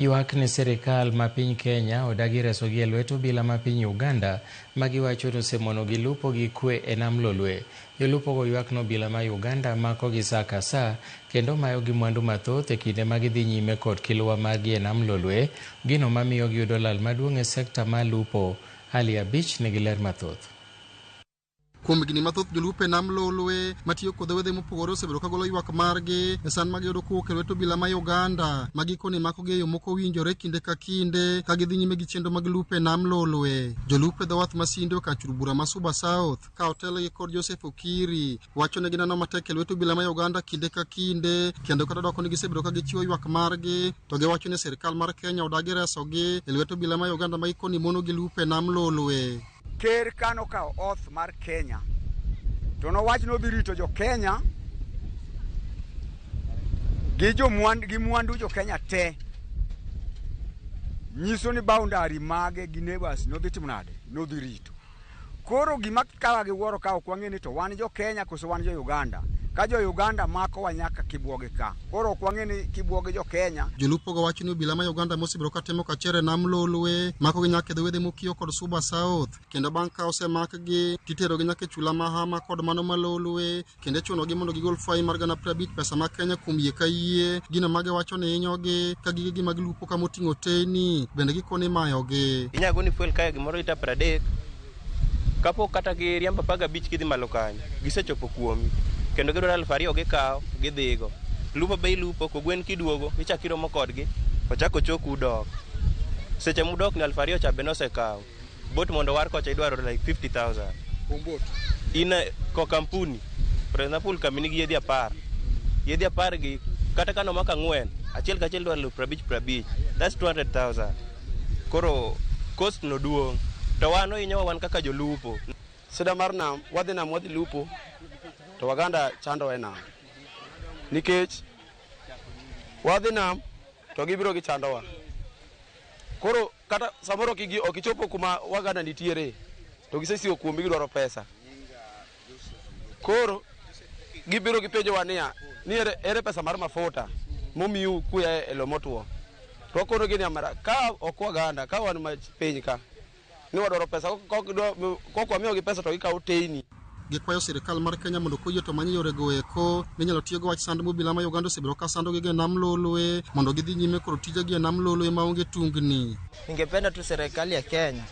Ywak ni sirikal ma piny Kenya odagi reso gi lweto bila ma piny Uganda magiwacho to semono gi lupo gi kwe e nam Lolwe. Jolupo go ywak no bila ma Uganda mako gi saa ka saa kendo mayo gi mwandu mathoth e kinde ma gidhi nyime kod kiluwa magi e nam Lolwe, gino mamiyo giyudo lal maduong' e sekta ma lupo. Ali Abich nigi ler mathoth. Kuom gini mathoth jolupe nam Lolwe matiyo kod wedhe mopogore osebedo kagolo ywak margi e san ma giyudo kowuok e lweto bila ma Uganda ma gikone mako gi e yo moko winjore kinde ka kinde ka gidhi nyime gi chenro mag lupe nam Lolwe. Jolupe dhowath Masinde okachuru bura ma Suba South ka otelgi kod Joseph Okiri wacho ne ginano matek e lweto bila ma Uganda kinde ka kinde kendo kata doko ni gisebedo ka gichiwo ywak margi to giwacho ni sirikal mar Kenya odagi resogi e lweto bila ma Uganda ma gikone mono gi lupe nam Lolwe. Ker kano kao oath mar Kenya to nowach no dhi rito jo Kenya gi mwandu jo Kenya te, nyiso ni boundary mage gi neighbors no dhi timnade no dhi rito. Koro gima kawa gi wuoro ka okwang'e ni to wan jo Kenya koso wan jo Uganda, ka jo Uganda mako wa nyaka Kibwoge ka, koro okwang'e ni Kibwoge jo Kenya. Jolupo go wacho ni bila ma Uganda mosebiro katemo kachere nam Lolwe mako gi nyaka wedhe mokiyo kod Suba South kendo bang' ka osemak gi titero gi nyaka chula Mahama kod mano ma Lolwe kendo chuno gi mondo gigol fain mar gana 50 pesa ma Kenya kuom yie ka yie. Gino mage wacho ni hinyogi ka gige gi mag lupo ka moting'o teni bende gikone mayo gi. Inyago ni fuel kaya gimoro ita 30 kapo kata gi riemba paga bich kidhi malo kanyo gisechopo kuomi kendo gidwaro 2,000 gikawo gidhigo lupo bei lupo ko gwen kiduogo ichakiro mo kodgi ochako choku dok seche mudok ni 2,000 cha be nosekawo bot mondo war kocha idwaro like 50,000 bombot ina ko kampuni for example kamini gi yedhi 10 gi kata kano maka ngwen achiel ka achiel dwaro 50 that's 200,000 koro cost no duong to wano inyo wan kaka jolupo sida mar nam wadhi lupo to Waganda chando e nam nikech wadhi nam to gibiro gi chandowa. Koro kata samoro okichopo kuma Waganda nitiere to gisesiwo kuombi gidwaro pesa, koro gibiro gipenjo wania ni ere pesa mar mafuta momiu kuya e lomotwo to wakono gini amara ka ok Waganda ka wan ma piny ka ni wadwaro pesa kok wamiyo gi pesa to gikawo teni. Gikwayo sirikal mar Kenya mondo koyie to manye yore go eko minyalo tiyogo wach sand mobila ma Uganda osebiro ka sando gi e nam Lolwe mondo gidhi nyime kod tijegi e nam Lolwe maonge tungni. Ningependa tu serikali ya Kenya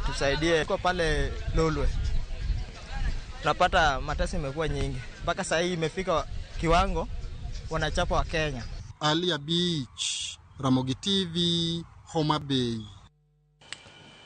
tusaidie kwa pale Lolwe. Tunapata matasi imekuwa nyingi mpaka sasa hii imefika kiwango wanachapa wa Kenya. Ali Abich, Ramogi TV, Homa Bay.